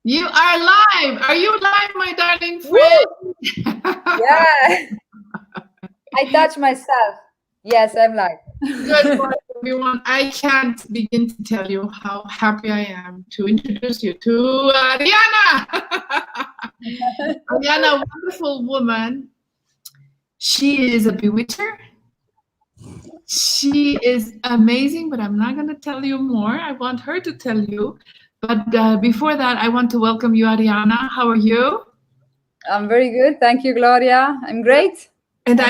You are live. Are you live, my darling friend? Yeah. I touch myself. Yes, I'm live. Good morning, everyone. I can't begin to tell you how happy I am to introduce you to Arianna. Arianna, a wonderful woman. She is a bewitcher. She is amazing, but I'm not going to tell you more. I want her to tell you. But before that, I want to welcome you, Arianna. How are you? I'm very good. Thank you, Gloria. I'm great. And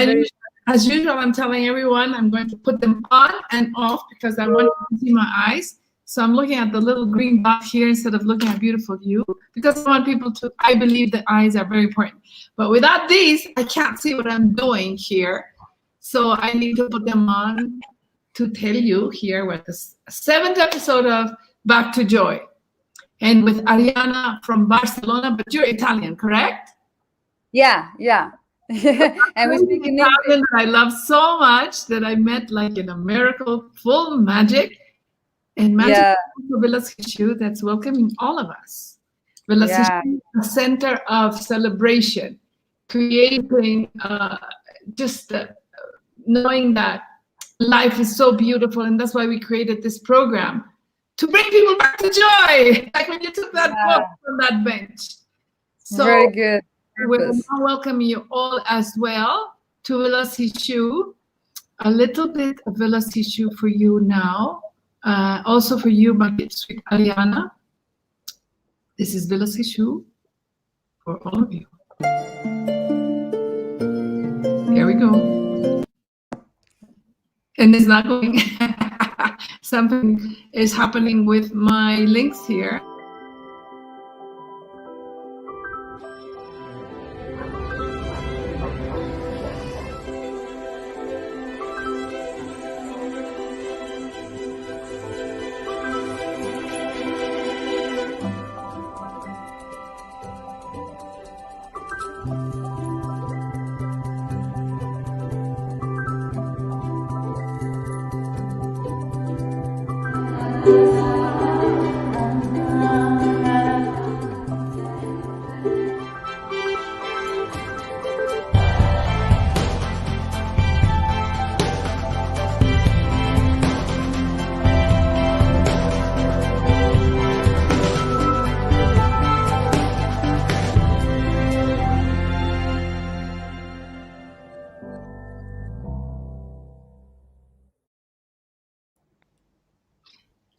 as usual, I'm telling everyone I'm going to put them on and off because I want you to see my eyes. So I'm looking at the little green dot here instead of looking at beautiful you because I want people to, I believe that eyes are very important. But without these, I can't see what I'm doing here. So I need to put them on to tell you here with the 7th episode of Back to Joy. And with Arianna from Barcelona, but you're Italian, correct? Yeah. And we speak in English. That I love so much that I met like in a miracle, full magic, and magic Villas Hishu that's welcoming all of us. Villas Hishu, a center of celebration, creating just knowing that life is so beautiful, and that's why we created this program to bring people back to joy, like when you took that book from that bench. So very good. We'll now welcome you all as well to Villas Hishu. A little bit of Villas Hishu for you now. Also for you, my sweet Arianna. This is Villas Hishu for all of you. Here we go. And it's not going. Something is happening with my links here.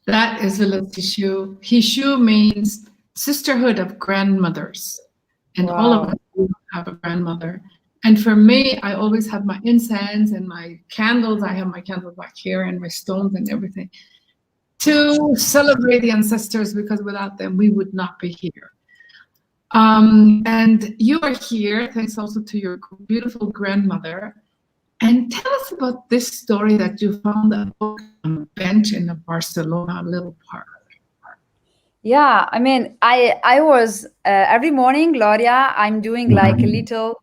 That is Villas Hishu. Hishu means sisterhood of grandmothers. And all of us have a grandmother. And for me, I always have my incense and my candles. I have my candles back here and my stones and everything to celebrate the ancestors, because without them, we would not be here. And you are here thanks also to your beautiful grandmother. And tell us about this story that you found a book on a bench in a Barcelona little park. Yeah, I mean, I was every morning, Gloria, I'm doing like a little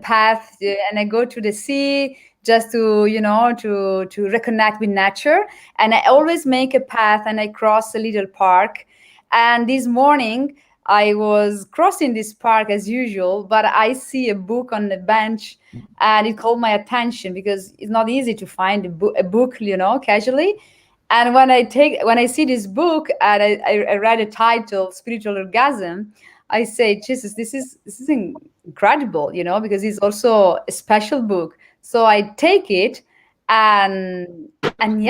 path, and I go to the sea just to to reconnect with nature. And I always make a path and I cross a little park. And this morning I was crossing this park as usual, but I see a book on the bench, and it called my attention because it's not easy to find a book, casually. And when I see this book and I read a title, Spiritual Orgasm, I say, Jesus, this is incredible, because it's also a special book. So I take it and then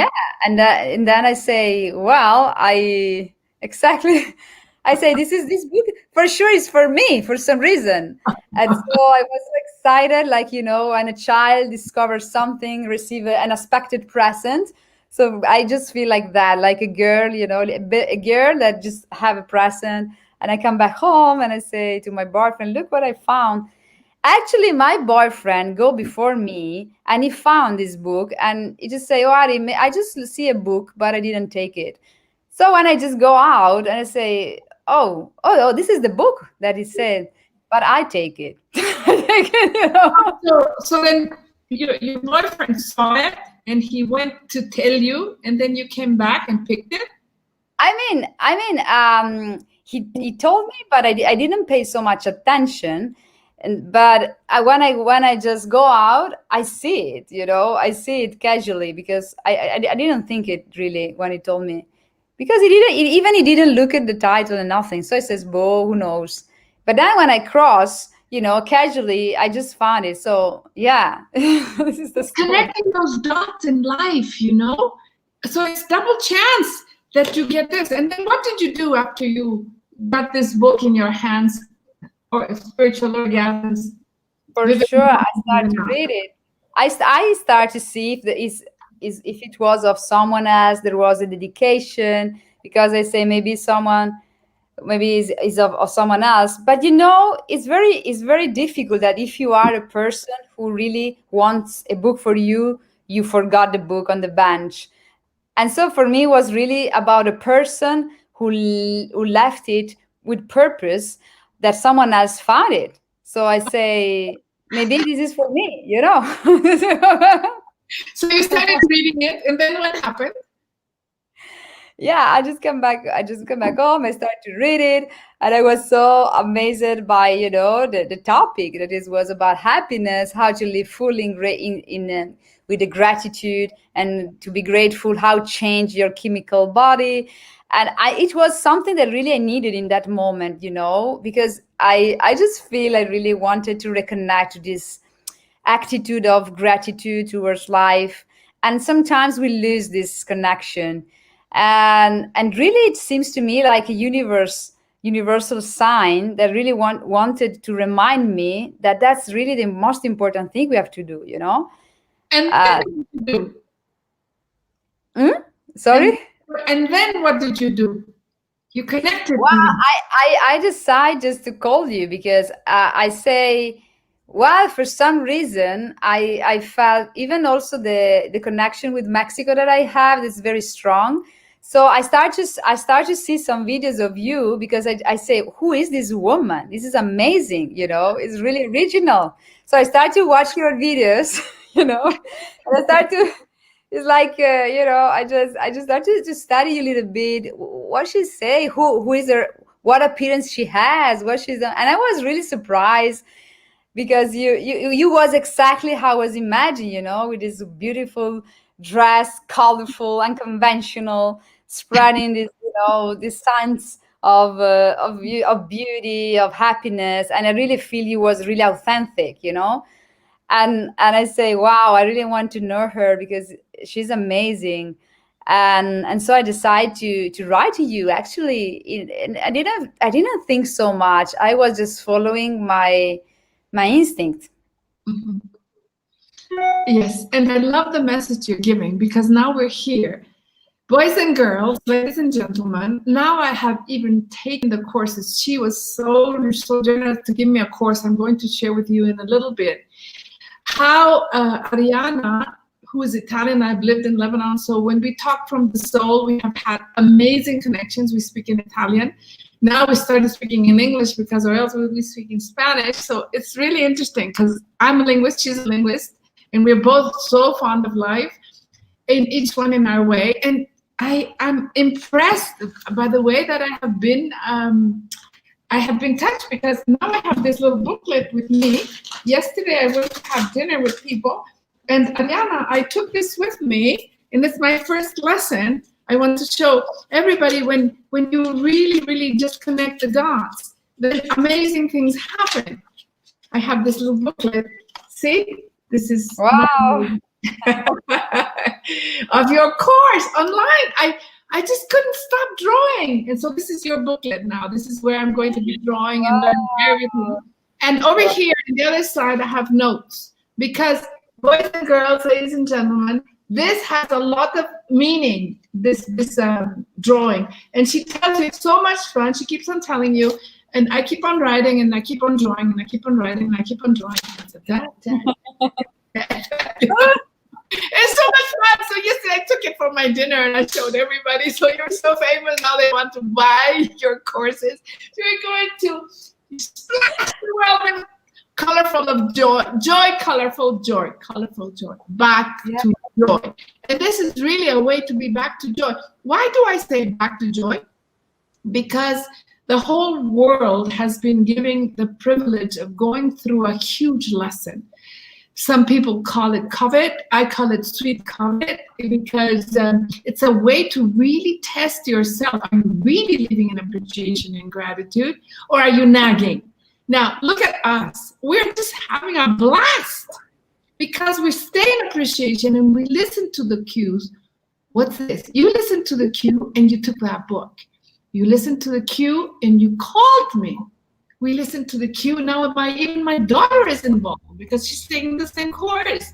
I say, well, I say this book for sure is for me for some reason. And so I was so excited, like, when a child discovers something, receive an unexpected present. So I just feel like that, like a girl, a girl that just have a present. And I come back home and I say to my boyfriend, look what I found. Actually, my boyfriend go before me and he found this book and he just say, oh, Ari, I just see a book, but I didn't take it. So when I just go out and I say, oh, this is the book that he said, but I take it. So then your boyfriend saw it and he went to tell you, and then you came back and picked it? he told me, but I didn't pay so much attention. But when I just go out, I see it, I see it casually, because I didn't think it really when he told me, because he didn't look at the title and nothing. So it says Bo, who knows? But then when I cross, casually, I just found it. So yeah, this is the story. Connecting those dots in life, So it's double chance that you get this. And then what did you do after you got this book in your hands, or Spiritual Orgasms? For sure, I started to read it. I start to see if it was of someone else, there was a dedication, because I say maybe is of someone else. But it's very difficult that if you are a person who really wants a book for you, you forgot the book on the bench. And so for me, it was really about a person who left it with purpose, that someone else found it. So I say, maybe this is for me, So you started reading it, and then what happened? Yeah, I just come back home, I started to read it, and I was so amazed by, the topic that was about happiness, how to live fully with the gratitude, and to be grateful, how change your chemical body. And it was something that really I needed in that moment, because I just feel I really wanted to reconnect to this attitude of gratitude towards life. And sometimes we lose this connection. And really, it seems to me like a universal sign that really wanted to remind me that that's really the most important thing we have to do, And then what did you do? Sorry? And then what did you do? You connected. Well, I decide just to call you, because I say, well, for some reason, I felt even also the connection with Mexico that I have is very strong. So I start to see some videos of you, because I say, who is this woman? This is amazing, it's really original. So I start to watch your videos, and I start to, it's like, I just started to study a little bit what she say, who is her, what appearance she has, what she's done. And I was really surprised, because you was exactly how I was imagining, with this beautiful dress, colorful, unconventional, spreading this, this sense of beauty, of happiness. And I really feel you was really authentic, and I say, wow, I really want to know her, because she's amazing. And so I decided to write to you. Actually, I didn't think so much. I was just following my instinct. Mm-hmm. Yes, and I love the message you're giving, because now we're here. Boys and girls, ladies and gentlemen, now I have even taken the courses. She was so generous to give me a course I'm going to share with you in a little bit. How Arianna, who is Italian, I've lived in Lebanon, so when we talk from the soul, we have had amazing connections. We speak in Italian. Now we started speaking in English, because or else we would be speaking Spanish. So it's really interesting, because I'm a linguist, she's a linguist, and we're both so fond of life, in each one in our way. And I'm impressed by the way that I have been touched, because now I have this little booklet with me. Yesterday I went to have dinner with people, and Arianna, I took this with me, and it's my first lesson. I want to show everybody when you really, really just connect the dots, then amazing things happen. I have this little booklet. See, this is wow. Of your course online. I just couldn't stop drawing. And so this is your booklet now. This is where I'm going to be drawing and learning everything. And over here on the other side, I have notes, because boys and girls, ladies and gentlemen, this has a lot of meaning, this drawing. And she tells you it's so much fun. She keeps on telling you, and I keep on writing, and I keep on drawing, and I keep on writing, and I keep on drawing. It's so much fun. So yesterday I took it for my dinner and I showed everybody. So you're so famous now, they want to buy your courses. So you're going to splash the world with colorful of joy, colorful joy, back to joy. And this is really a way to be back to joy. Why do I say back to joy? Because the whole world has been giving the privilege of going through a huge lesson. Some people call it covet. I call it sweet covet, because it's a way to really test yourself. Are you really living in appreciation and gratitude, or are you nagging? Now, look at us. We're just having a blast because we stay in appreciation and we listen to the cues. What's this? You listened to the cue and you took that book. You listened to the cue and you called me. We listened to the cue. Now even my daughter is involved because she's taking the same course.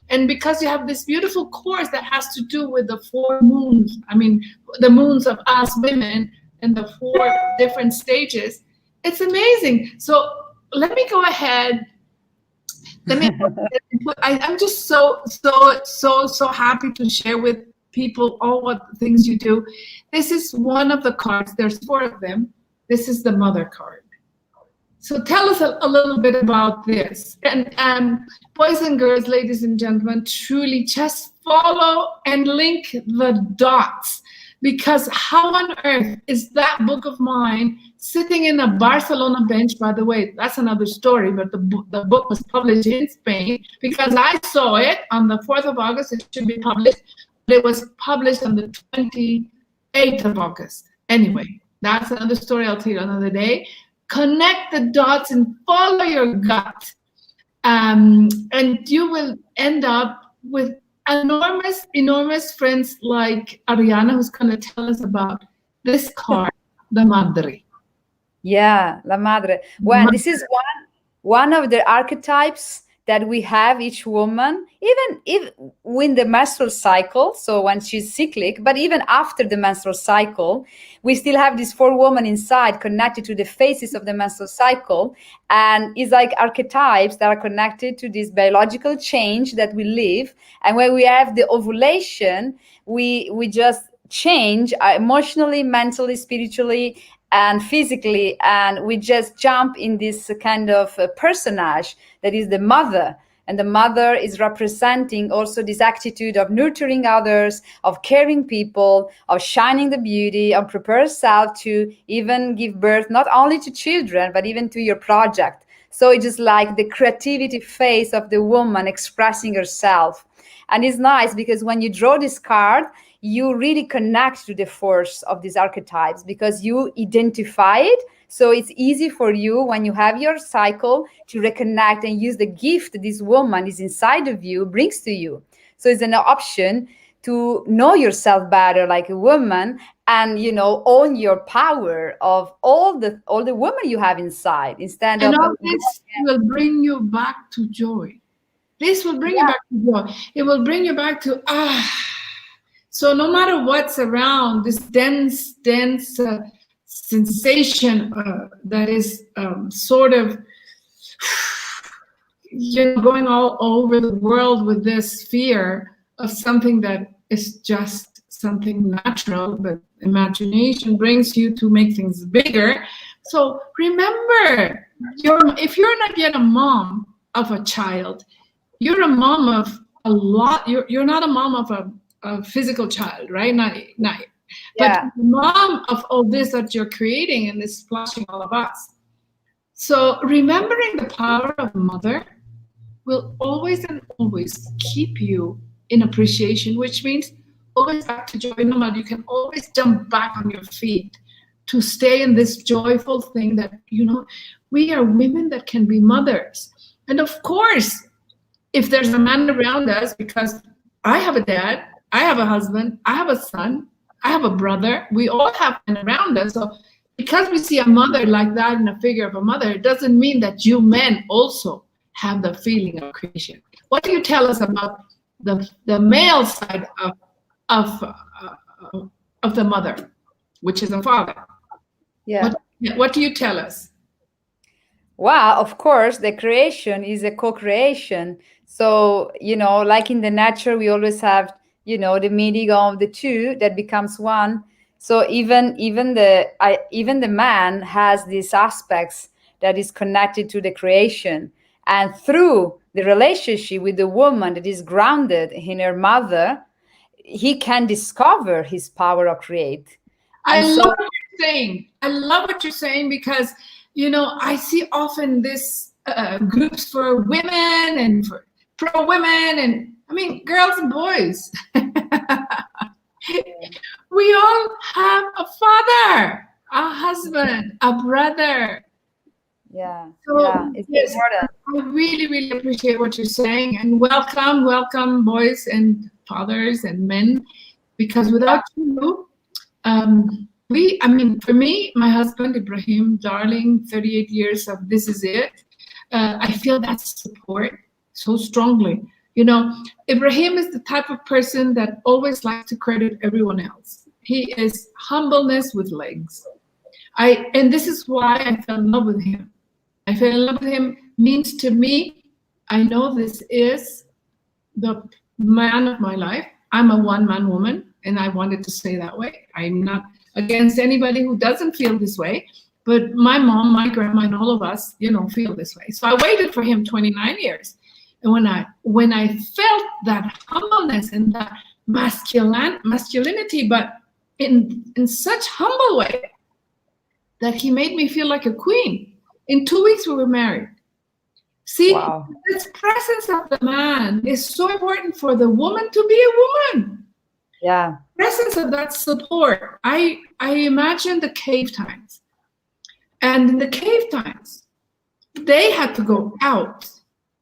And because you have this beautiful course that has to do with the 4 moons, I mean, the moons of us women and the 4 different stages, it's amazing. So let me go ahead. I'm just so happy to share with people all what things you do. This is one of the cards. There's 4 of them. This is the mother card. So tell us a little bit about this. And boys and girls, ladies and gentlemen, truly just follow and link the dots, because how on earth is that book of mine sitting in a Barcelona bench? By the way, that's another story, but the book was published in Spain because I saw it on the 4th of August. It should be published. It was published on the 28th of August. Anyway, that's another story I'll tell you another day. Connect the dots and follow your gut. And you will end up with enormous friends like Arianna, who's going to tell us about this card, the Madre. Yeah, La Madre. Well, this is one of the archetypes that we have, each woman, even if in the menstrual cycle, so when she's cyclic, but even after the menstrual cycle, we still have these 4 women inside connected to the phases of the menstrual cycle. And it's like archetypes that are connected to this biological change that we live. And when we have the ovulation, we just change emotionally, mentally, spiritually, and physically, and we just jump in this kind of personage that is the mother. And the mother is representing also this attitude of nurturing others, of caring people, of shining the beauty, of prepare herself to even give birth not only to children, but even to your project. So it's just like the creativity phase of the woman expressing herself. And it's nice because when you draw this card, you really connect to the force of these archetypes because you identify it. So it's easy for you when you have your cycle to reconnect and use the gift this woman is inside of you, brings to you. So it's an option to know yourself better like a woman and, you know, own your power of all the women you have inside instead of... And all this will bring you back to joy. This will bring you back to joy. It will bring you back to, So no matter what's around, this dense sensation that is sort of, going all over the world with this fear of something that is just something natural, but imagination brings you to make things bigger. So remember, if you're not yet a mom of a child, you're a mom of a lot. You're not a mom of a physical child, right? Not but mom of all this that you're creating and is splashing all of us. So remembering the power of mother will always and always keep you in appreciation, which means always back to joy. No matter, you can always jump back on your feet to stay in this joyful thing that, we are women that can be mothers. And of course, if there's a man around us, because I have a dad, I have a husband, I have a son, I have a brother, we all have men around us. So because we see a mother like that in a figure of a mother, it doesn't mean that you men also have the feeling of creation. What do you tell us about the male side of the mother, which is a father? Yeah. What do you tell us? Well, of course, the creation is a co-creation. So, like in the nature, we always have, the meeting of the two that becomes one. So even the man has these aspects that is connected to the creation. And through the relationship with the woman that is grounded in her mother, he can discover his power of create. I love what you're saying. I love what you're saying because, I see often this groups for women and for pro women, and I mean, girls and boys. We all have a father, a husband, a brother. Yeah, So, it's yes, important. I really, really appreciate what you're saying, and welcome, boys and fathers and men, because without you, for me, my husband, Ibrahim, darling, 38 years of this is it. I feel that support so strongly. Ibrahim is the type of person that always likes to credit everyone else. He is humbleness with legs. And this is why I fell in love with him. I fell in love with him means to me, I know this is the man of my life. I'm a one-man woman, and I wanted to say that way. I'm not against anybody who doesn't feel this way, but my mom, my grandma, and all of us, feel this way. So I waited for him 29 years. And when I felt that humbleness and that masculinity, but in such humble way that he made me feel like a queen. In 2 weeks, we were married. See, Wow. this presence of the man is so important for the woman to be a woman. Yeah. Presence of that support. I imagine the cave times. And in the cave times, they had to go out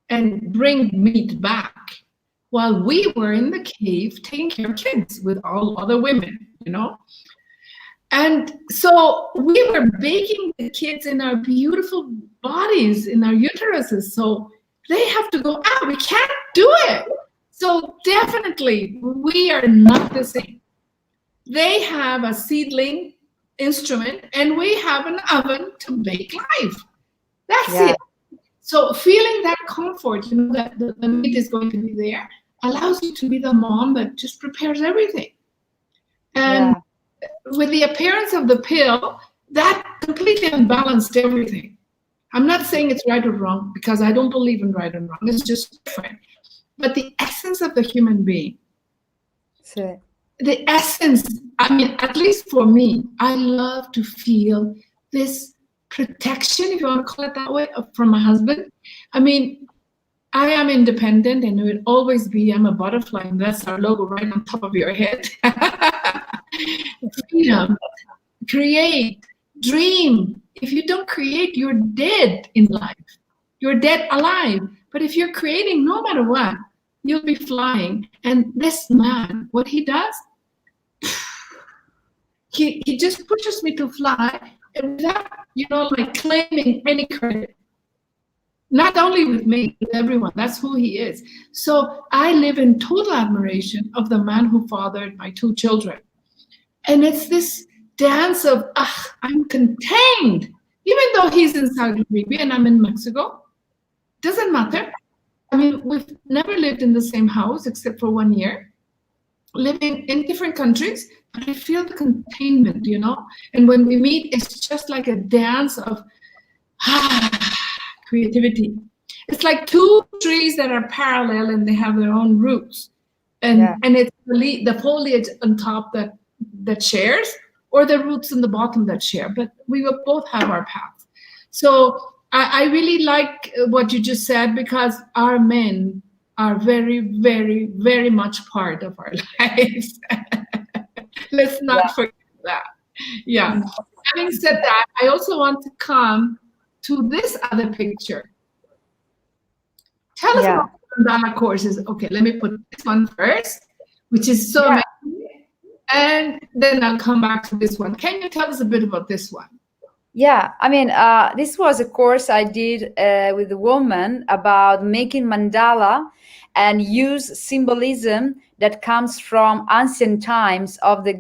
and bring meat back while we were in the cave taking care of kids with all other women, And so we were baking the kids in our beautiful bodies, in our uteruses. So they have to go out. We can't do it. So definitely we are not the same. They have a seedling instrument and we have an oven to bake life. That's it. So feeling that comfort, that the meat is going to be there, allows you to be the mom that just prepares everything. And with the appearance of the pill, that completely unbalanced everything. I'm not saying it's right or wrong, because I don't believe in right and wrong. It's just different. But the essence of the human being, the essence, at least for me, I love to feel this protection, if you want to call it that way, from my husband. I am independent and will always be. I'm a butterfly, and that's our logo right on top of your head. Freedom, create, dream. If you don't create, you're dead in life. You're dead alive. But if you're creating, no matter what, you'll be flying. And this man, what he does, he just pushes me to fly, and without, claiming any credit. Not only with me, with everyone. That's who he is. So I live in total admiration of the man who fathered my 2 children. And it's this dance of, I'm contained. Even though he's in Saudi Arabia and I'm in Mexico, doesn't matter. We've never lived in the same house except for 1 year, living in different countries, but I feel the containment, And when we meet, it's just like a dance of, creativity. It's like 2 trees that are parallel and they have their own roots, and it's the foliage on top that shares, or the roots in the bottom that share. But we will both have our paths. So I really like what you just said, because our men are very, very, very much part of our lives. Let's not forget that. Yeah. Having said that, I also want to come to this other picture. Tell us about mandala courses. Okay, let me put this one first, which is so amazing, and then I'll come back to this one. Can you tell us a bit about this one? Yeah, this was a course I did with a woman about making mandala and use symbolism that comes from ancient times of the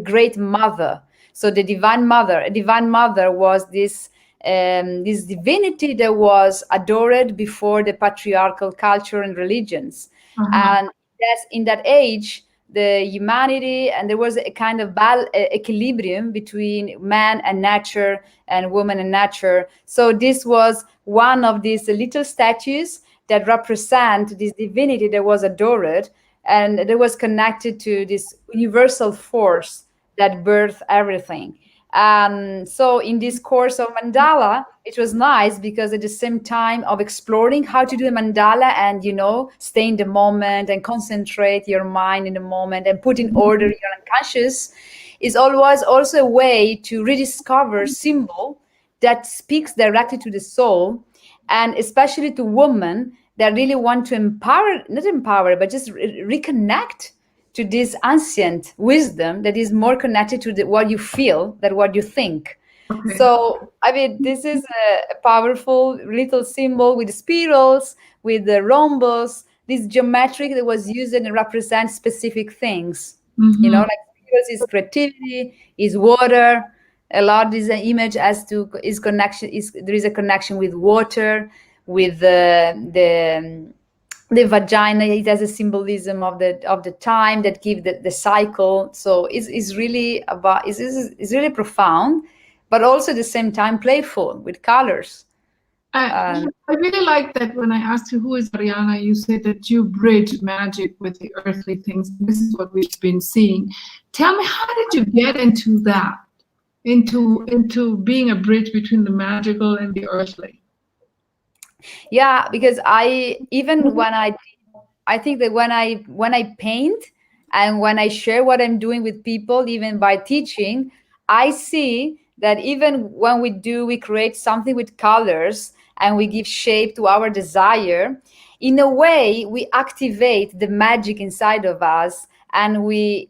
great mother. So the divine mother. A divine mother was this divinity that was adored before the patriarchal culture and religions. And that's in that age, the humanity, and there was a kind of equilibrium between man and nature and woman and nature. So this was one of these little statues that represent this divinity that was adored, and that was connected to this universal force that birthed everything. So in this course of mandala, it was nice because at the same time of exploring how to do a mandala and, you know, stay in the moment and concentrate your mind in the moment and put in order your unconscious, is always also a way to rediscover symbol that speaks directly to the soul, and especially to women that really want to empower, not empower, but just reconnect to this ancient wisdom that is more connected to what you feel than what you think. Okay. So, I mean, this is a powerful little symbol with spirals, with the rhombus, this geometric that was used and represents specific things. You know, like spirals is creativity, is water. A lot is an image as to is connection. Is there is a connection with water, with the vagina. It has a symbolism of the time that give the cycle. So it's really about it's really profound, but also at the same time playful with colors. I really like that when I asked you who is Arianna, you said that you bridge magic with the earthly things. This is what we've been seeing. Tell me, how did you get into that? Into being a bridge between the magical and the earthly? Yeah, because I think that when I paint and when I share what I'm doing with people, even by teaching, I see that even when we create something with colors and we give shape to our desire, in a way we activate the magic inside of us, and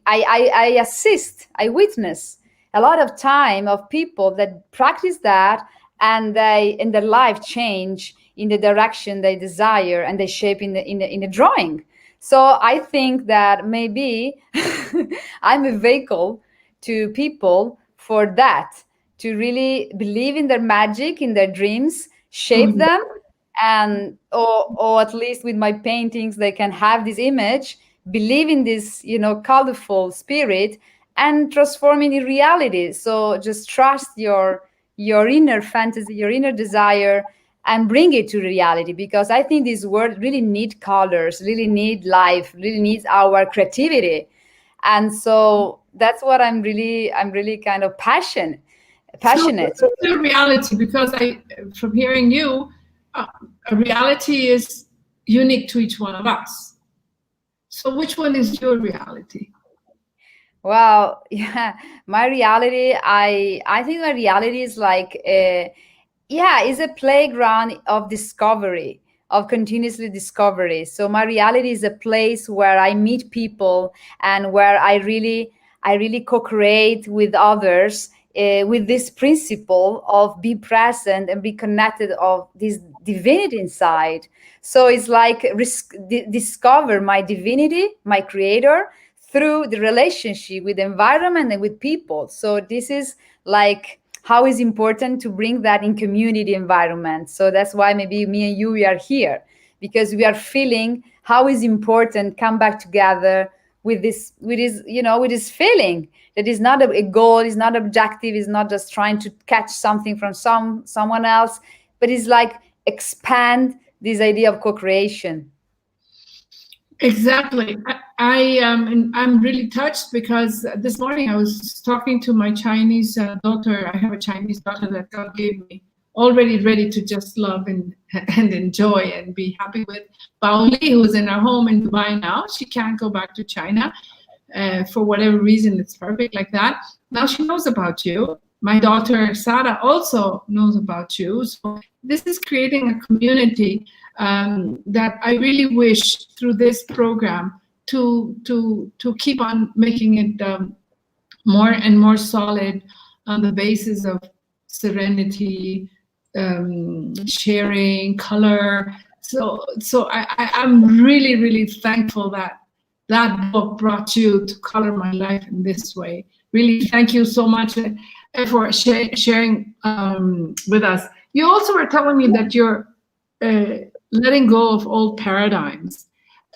I assist, I witness a lot of time of people that practice that, and their life change in the direction they desire, and they shape in the drawing. So I think that maybe I'm a vehicle to people for that, to really believe in their magic, in their dreams, shape them, and or at least with my paintings they can have this image, believe in this, you know, colorful spirit, and transform it in reality. So just trust your inner fantasy, your inner desire, and bring it to reality, because I think this world really need colors, really need life, really needs our creativity. And so that's what I'm really kind of passionate. So the reality, because from hearing you, a reality is unique to each one of us. So which one is your reality? Well, yeah, my reality, I think my reality is like is a playground of discovery, of continuously discovery. So my reality is a place where I meet people and where I really co-create with others, with this principle of be present and be connected of this divinity inside. So it's like discover my divinity, my creator, through the relationship with the environment and with people. So this is like how is important to bring that in community environment. So that's why maybe me and you, we are here, because we are feeling how is important come back together with this feeling that is not a goal, is not objective, is not just trying to catch something from someone else, but is like expand this idea of co-creation. Exactly. I'm really touched, because this morning I was talking to my Chinese daughter. I have a Chinese daughter that God gave me, already ready to just love and enjoy and be happy with. Baoli, who's in our home in Dubai now, she can't go back to China for whatever reason. It's perfect like that. Now she knows about you. My daughter Sarah also knows about you. So this is creating a community that I really wish through this program to keep on making it more and more solid on the basis of serenity, sharing, color. So I'm really thankful that that book brought you to color my life in this way. Really, thank you so much for sharing with us. You also were telling me that you're letting go of old paradigms.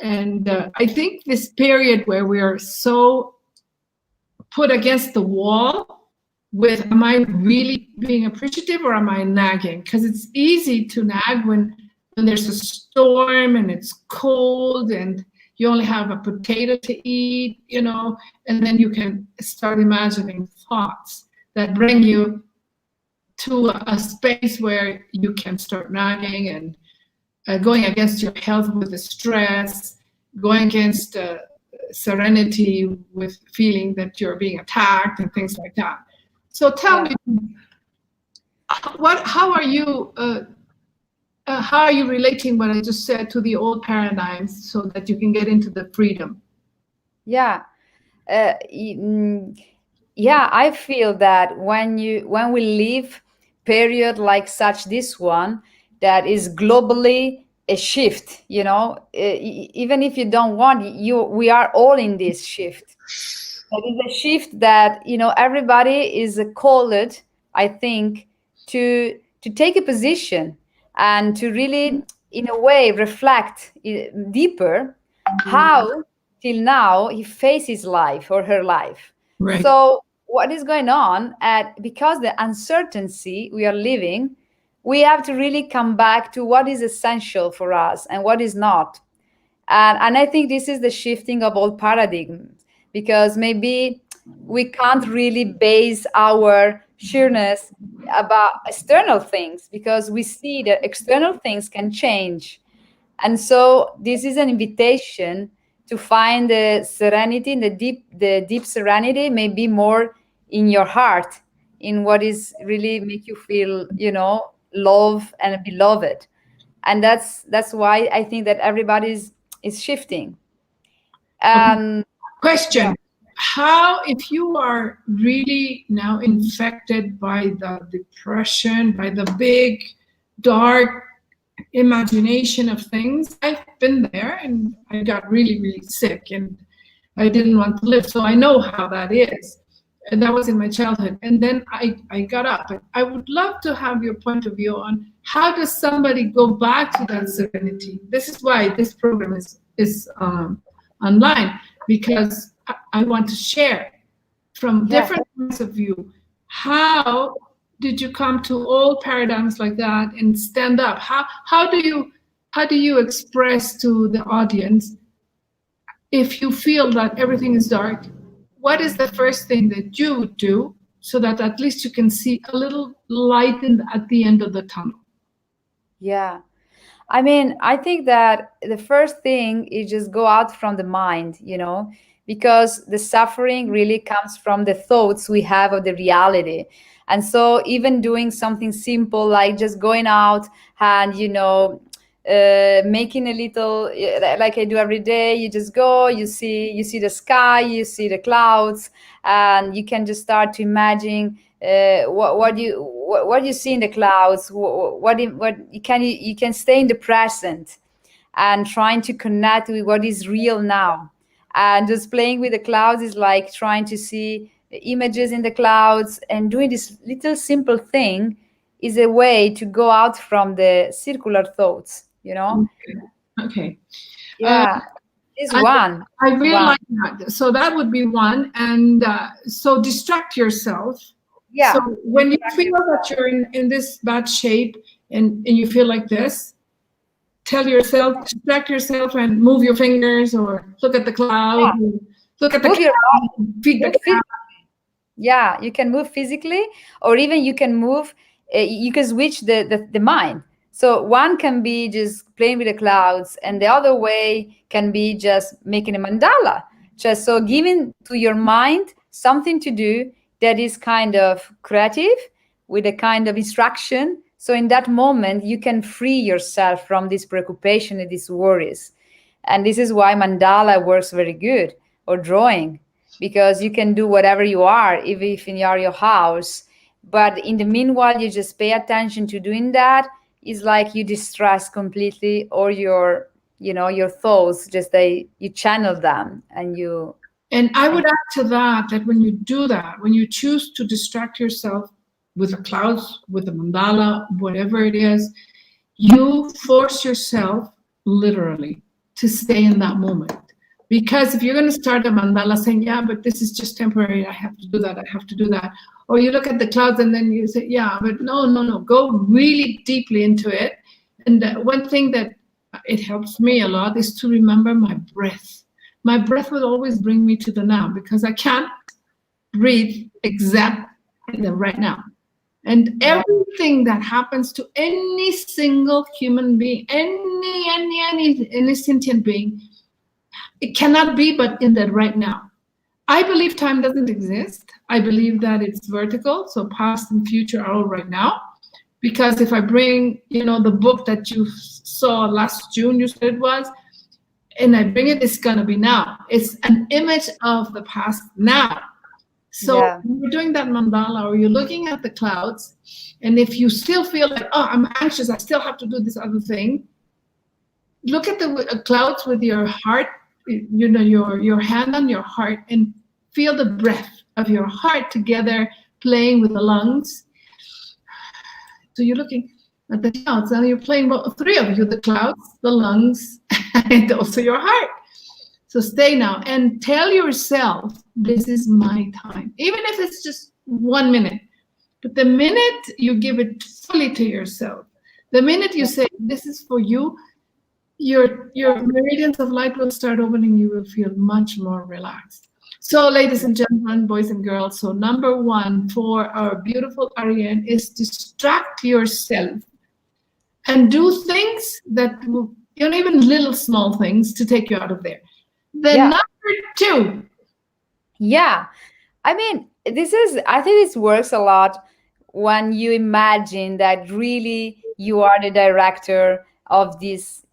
And I think this period where we are so put against the wall with, am I really being appreciative or am I nagging? Because it's easy to nag when there's a storm and it's cold and you only have a potato to eat, you know, and then you can start imagining thoughts that bring you to a space where you can start nagging and going against your health with the stress, going against serenity with feeling that you're being attacked and things like that. So tell me, how are you relating what I just said to the old paradigms so that you can get into the freedom? Yeah. Yeah, I feel that when we live period like such this one, that is globally a shift, you know, even if you don't want, we are all in this shift. That is a shift that, you know, everybody is called, I think, to take a position and to really, in a way, reflect deeper how till now he faces life or her life. Right. So what is going on? Because the uncertainty we are living, we have to really come back to what is essential for us and what is not. And I think this is the shifting of all paradigms, because maybe we can't really base our sureness about external things, because we see that external things can change. And so this is an invitation to find the serenity, the deep serenity, maybe more in your heart, in what is really make you feel, you know, love and beloved. And that's why I think that everybody is shifting. Question. Yeah. How, if you are really now infected by the depression, by the big, dark imagination of things, I've been there and I got really, really sick and I didn't want to live. So I know how that is. And that was in my childhood. And then I got up. And I would love to have your point of view on how does somebody go back to that serenity? This is why this program is online, because I want to share from different points of view. How did you come to old paradigms like that and stand up? How do you express to the audience, if you feel that everything is dark, what is the first thing that you would do so that at least you can see a little light at the end of the tunnel? Yeah. I mean, I think that the first thing is just go out from the mind, you know, because the suffering really comes from the thoughts we have of the reality. And so even doing something simple like just going out and, you know, making a little, like I do every day, you just go, you see the sky, you see the clouds, and you can just start to imagine what you see in the clouds, what you can stay in the present and trying to connect with what is real now. And just playing with the clouds is like trying to see the images in the clouds, and doing this little simple thing is a way to go out from the circular thoughts, you know. Okay. Yeah. Is one. I really like that. So that would be one. And so distract yourself. Yeah. So when you feel that you're in this bad shape and you feel like this, tell yourself, distract yourself and move your fingers or look at the cloud. Yeah. Look at the Move your cloud, feed the cat. Yeah, you can move physically, or even you can move, you can switch the mind. So one can be just playing with the clouds, and the other way can be just making a mandala. Just so giving to your mind something to do that is kind of creative with a kind of instruction. So in that moment, you can free yourself from this preoccupation and these worries. And this is why mandala works very good, or drawing, because you can do whatever you are, even if in your house. But in the meanwhile, you just pay attention to doing that. It's like you distress completely, or your thoughts, just you channel them and you. And I would add to that when you do that, when you choose to distract yourself with the clouds, with the mandala, whatever it is, you force yourself literally to stay in that moment. Because if you're going to start a mandala saying, yeah, but this is just temporary, I have to do that, I have to do that. Or you look at the clouds and then you say, yeah, but no, go really deeply into it. And one thing that it helps me a lot is to remember my breath. My breath will always bring me to the now, because I can't breathe exactly right now. And everything that happens to any single human being, any sentient being, it cannot be but in that right now. I believe time doesn't exist. I believe that it's vertical, so past and future are all right now. Because if I bring, the book that you saw last June, you said it was, and I bring it, it's gonna be now. It's an image of the past now. So when you're doing that mandala, or you're looking at the clouds, and if you still feel like, oh, I'm anxious, I still have to do this other thing, look at the clouds with your heart, your hand on your heart, and feel the breath of your heart together playing with the lungs. So you're looking at the clouds, and you're playing both, three of you, the clouds, the lungs, and also your heart. So stay now and tell yourself, this is my time, even if it's just 1 minute. But the minute you give it fully to yourself, the minute you say, this is for you, your meridians of light will start opening. You will feel much more relaxed. So ladies and gentlemen, boys and girls, so number one for our beautiful Arianne is distract yourself and do things that, even little small things to take you out of there. Then number two. Yeah. I mean, I think this works a lot when you imagine that really you are the director of this,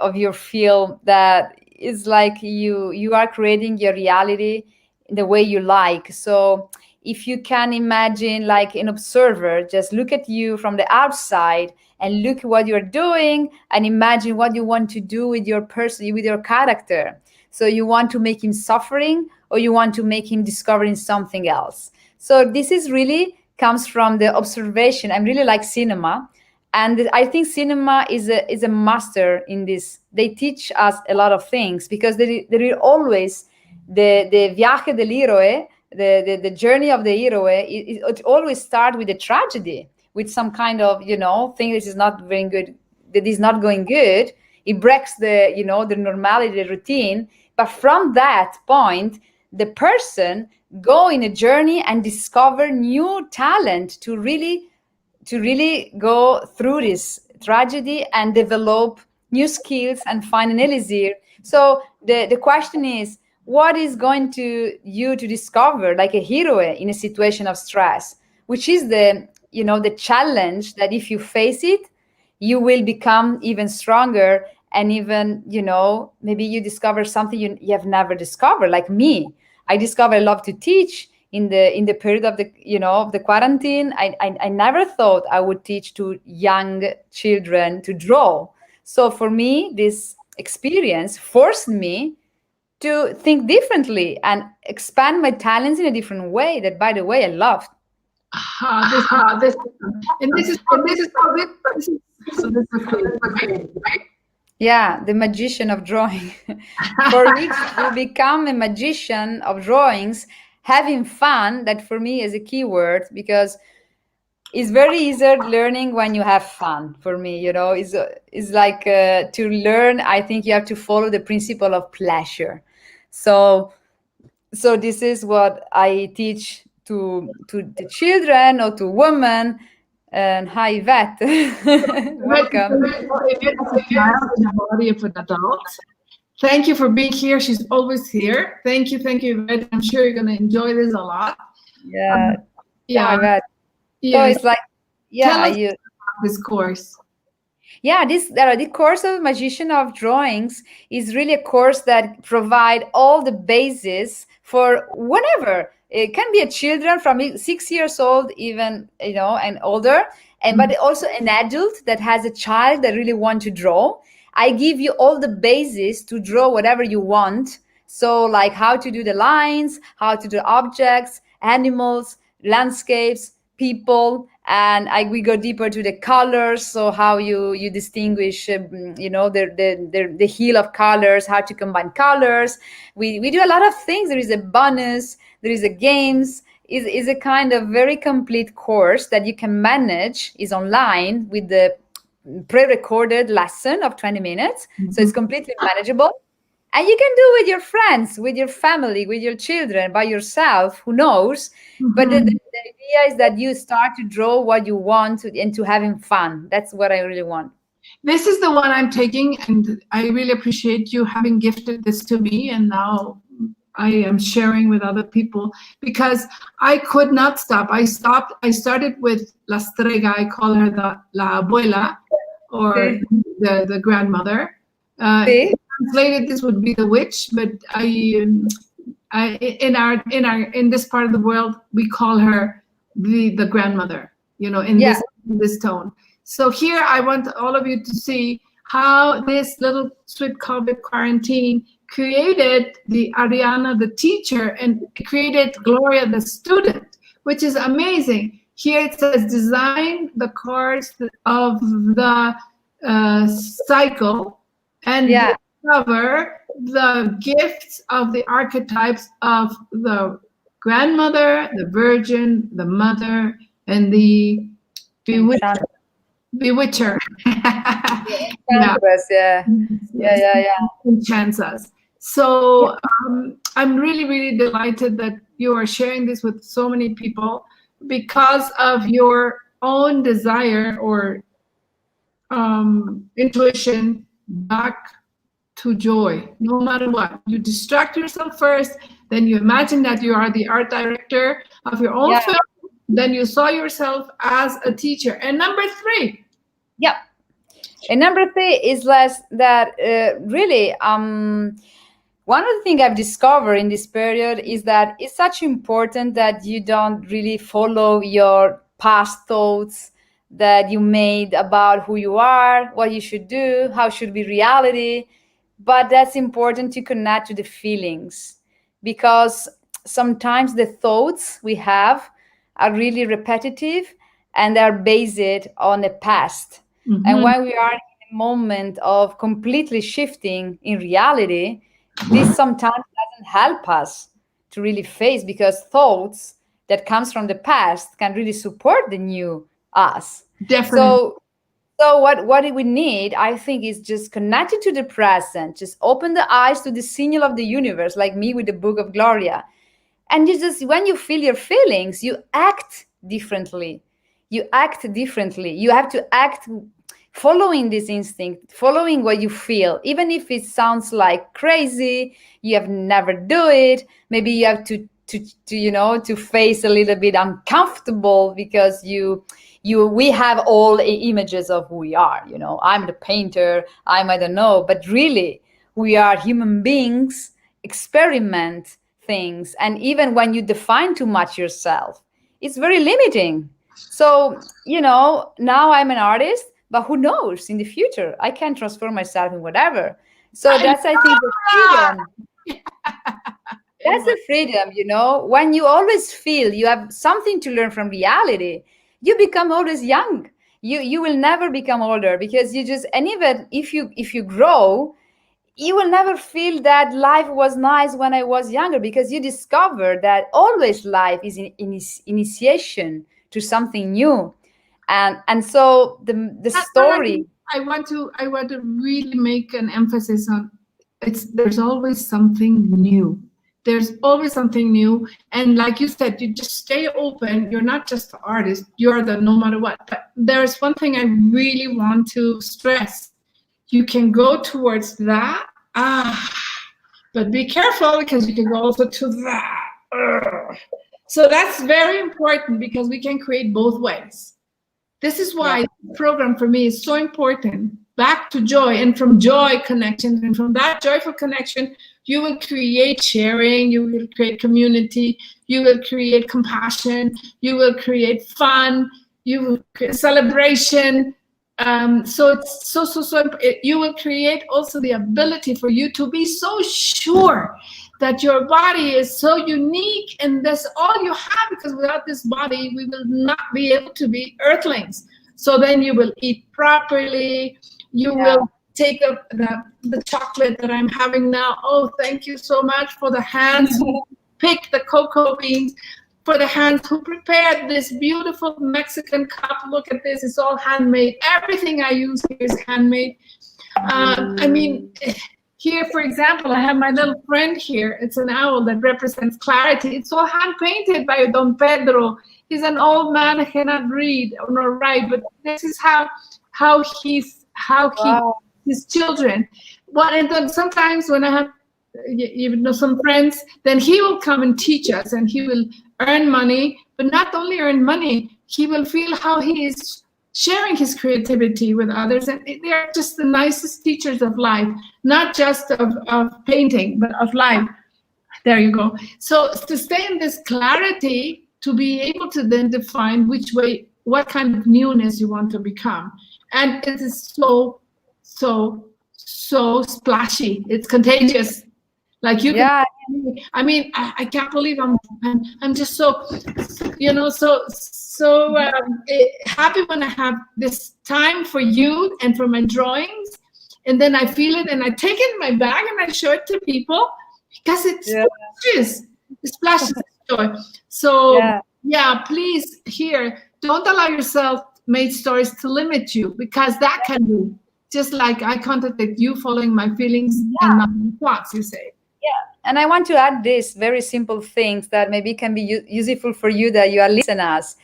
of your film, that is like you are creating your reality the way you like. So if you can imagine like an observer, just look at you from the outside and look what you're doing and imagine what you want to do with your person, with your character. So you want to make him suffering, or you want to make him discovering something else. So this is really comes from the observation. I really like cinema. And I think cinema is a master in this. They teach us a lot of things, because there is always the viaje del héroe, the journey of the hero. It always starts with a tragedy, with some kind of thing that is not very good, that is not going good. It breaks the the normality, the routine. But from that point, the person go in a journey and discover new talent to really go through this tragedy and develop new skills and find an elixir. So the question is, what is going to you to discover like a hero in a situation of stress, which is the challenge that if you face it, you will become even stronger, and even maybe you discover something you have never discovered. Like me, I discovered I love to teach in the period of the of the quarantine. I never thought I would teach to young children to draw. So for me, this experience forced me to think differently and expand my talents in a different way, that, by the way, I loved. This is right? Yeah, the magician of drawing. For me to become a magician of drawings, having fun, that for me is a key word, because it's very easy learning when you have fun. For me, it's like to learn, I think you have to follow the principle of pleasure. So this is what I teach to the children or to women. And hi, Yvette. Welcome. Thank you for being here. She's always here. Thank you, Yvette. I'm sure you're going to enjoy this a lot. Yeah. Yeah. So it's like, Tell us about this course. Yeah, the course of Magician of Drawings is really a course that provide all the basis for whenever. It can be a children from 6 years old, even and older, but also an adult that has a child that really want to draw. I give you all the basis to draw whatever you want. So like how to do the lines, how to do objects, animals, landscapes, people, and we go deeper to the colors. So how you distinguish, the heel of colors, how to combine colors. We do a lot of things. There is a bonus. There is a games. Is a kind of very complete course that you can manage. Is online with the pre-recorded lesson of 20 minutes. So it's completely manageable. And you can do with your friends, with your family, with your children, by yourself, who knows? But the idea is that you start to draw what you want into having fun. That's what I really want. This is the one I'm taking, and I really appreciate you having gifted this to me, and now I am sharing with other people, because I could not stop. I started with La Strega. I call her la abuela, or the grandmother. Translated, this would be the witch, but in this part of the world, we call her the grandmother, in this tone. So here I want all of you to see how this little sweet COVID quarantine created the Arianna, the teacher, and created Gloria, the student, which is amazing. Here it says design the cards of the cycle, and discover the gifts of the archetypes of the grandmother, the virgin, the mother, and the bewitcher. Enchants us. So I'm really, really delighted that you are sharing this with so many people, because of your own desire or intuition back to joy. No matter what, you distract yourself first, then you imagine that you are the art director of your own film, then you saw yourself as a teacher. And number 3. And number 3 is that really one of the things I've discovered in this period is that it's such important that you don't really follow your past thoughts that you made about who you are, what you should do, how should be reality. But that's important to connect to the feelings, because sometimes the thoughts we have are really repetitive and they're based on the past. And when we are in a moment of completely shifting in reality, this sometimes doesn't help us to really face, because thoughts that comes from the past can really support the new us. Definitely. So what we need, I think, is just connected to the present. Just open the eyes to the signal of the universe, like me with the book of Gloria. And you just, when you feel your feelings, you act differently. You act differently. You have to act following this instinct, following what you feel, even if it sounds like crazy, you have never do it. Maybe you have to face a little bit uncomfortable, because we have all images of who we are. I'm the painter, I don't know, but really we are human beings, experiment things. And even when you define too much yourself, it's very limiting. So, now I'm an artist, but who knows, in the future, I can transform myself in whatever. So that's, I think, the freedom. That's the freedom, when you always feel you have something to learn from reality, you become always young. You will never become older, because you just, and even if you grow, you will never feel that life was nice when I was younger, because you discover that always life is initiation to something new. And so the story. I want to really make an emphasis on there's always something new. There's always something new. And like you said, you just stay open. You're not just the artist, you're the no matter what. But there's one thing I really want to stress. You can go towards that, but be careful, because you can go also to that. So that's very important, because we can create both ways. This is why the program for me is so important. Back to joy, and from joy connection, and from that joyful connection, you will create sharing, you will create community, you will create compassion, you will create fun, you will create celebration. So it's so you will create also the ability for you to be so sure that your body is so unique and that's all you have, because without this body, we will not be able to be earthlings. So then you will eat properly. You will take up the chocolate that I'm having now. Oh, thank you so much for the hands who pick the cocoa beans, for the hands who prepared this beautiful Mexican cup. Look at this, it's all handmade. Everything I use here is handmade. I mean, here, for example, I have my little friend here. It's an owl that represents clarity. It's all hand painted by Don Pedro. He's an old man who cannot read nor write, but this is how he his children. And then sometimes when I have some friends, then he will come and teach us, and he will earn money. But not only earn money, he will feel how he is sharing his creativity with others, and they are just the nicest teachers of life, not just of painting, but of life. There you go. So to stay in this clarity, to be able to then define what kind of newness you want to become. And it is so splashy. It's contagious. Like you can, I mean, I can't believe I'm just so happy when I have this time for you and for my drawings, and then I feel it and I take it in my bag and I show it to people because it splashes joy. So please don't allow yourself made stories to limit you, because that can be just like I contacted you following my feelings and my thoughts, you say. And I want to add this very simple things that maybe can be useful for you, that you are listeners.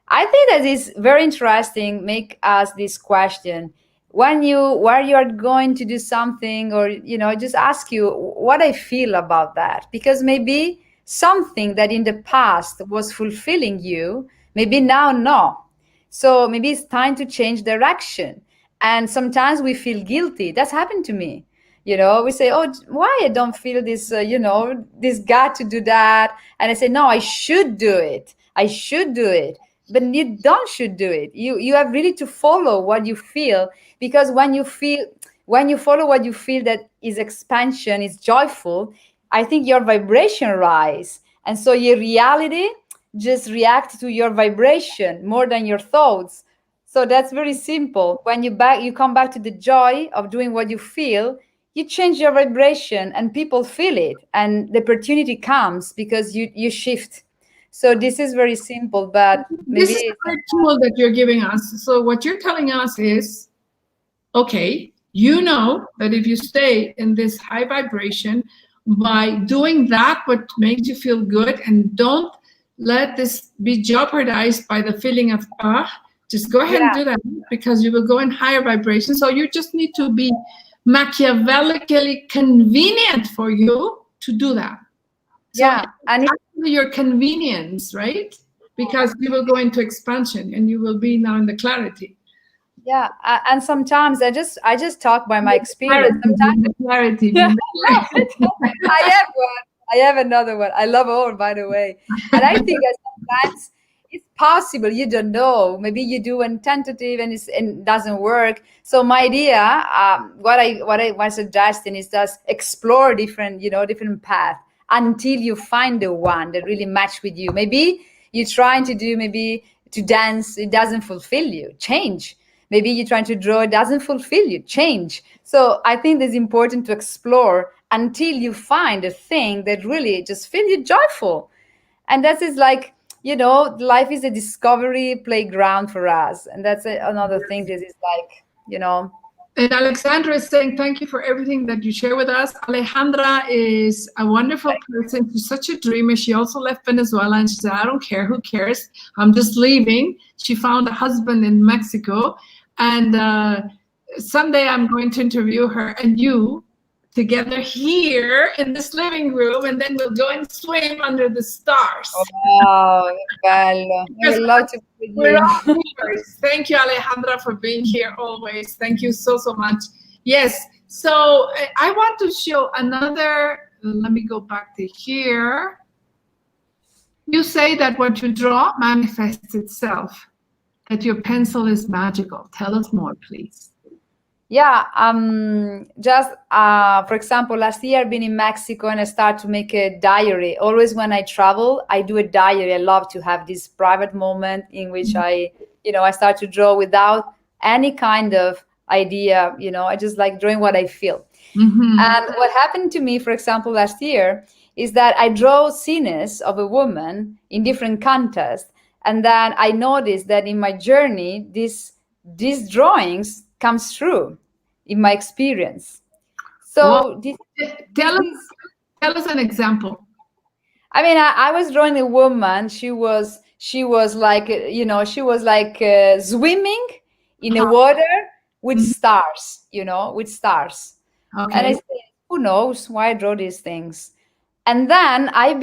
I think that is very interesting. Make us this question: where you are going to do something, or just ask you what I feel about that, because maybe something that in the past was fulfilling you, maybe now no. So maybe it's time to change direction. And sometimes we feel guilty. That's happened to me. We say, oh, why I don't feel this, this gut to do that. And I say, no, I should do it. I should do it. But you don't should do it. You have really to follow what you feel, because when you follow what you feel that is expansion, is joyful, I think your vibration rise. And so your reality just react to your vibration more than your thoughts. So that's very simple. When you come back to the joy of doing what you feel, you change your vibration and people feel it, and the opportunity comes because you shift. So this is very simple, but maybe this is a great tool that you're giving us. So what you're telling us is, okay, that if you stay in this high vibration by doing that, what makes you feel good, and don't let this be jeopardized by the feeling of, just go ahead and do that, because you will go in higher vibration. So you just need to be Machiavellically convenient for you to do that. So and your convenience, right? Because you will go into expansion and you will be now in the clarity. And sometimes I just talk by my experience. Sometimes clarity. I have another one. I love all, by the way. And I think that sometimes it's possible, you don't know. Maybe you do a tentative and it doesn't work. So my idea, what I suggesting is just explore different paths until you find the one that really match with you. Maybe you're trying to do, maybe to dance, it doesn't fulfill you. Change. Maybe you're trying to draw, it doesn't fulfill you. Change. So I think it's important to explore until you find a thing that really just feels you joyful. And that is like, life is a discovery playground for us. And that's another thing that is like, And Alexandra is saying, thank you for everything that you share with us. Alejandra is a wonderful person. She's such a dreamer. She also left Venezuela and she said, I don't care, who cares? I'm just leaving. She found a husband in Mexico. And someday I'm going to interview her and you together here in this living room, and then we'll go and swim under the stars. Oh, bello. I would love to be with you. Thank you, Alejandra, for being here always. Thank you so much. Yes, so I want to show another, let me go back to here. You say that what you draw manifests itself, that your pencil is magical. Tell us more, please. Yeah, just for example, last year I've been in Mexico and I start to make a diary. Always when I travel, I do a diary. I love to have this private moment in which I start to draw without any kind of idea. I just like drawing what I feel. And what happened to me, for example, last year is that I draw scenes of a woman in different contexts. And then I noticed that in my journey, these drawings comes through in my experience. So Well, tell us an example. I mean, I was drawing a woman. She was like, she was like swimming in the water with stars, with stars. Okay. And I said, who knows why I draw these things? And then I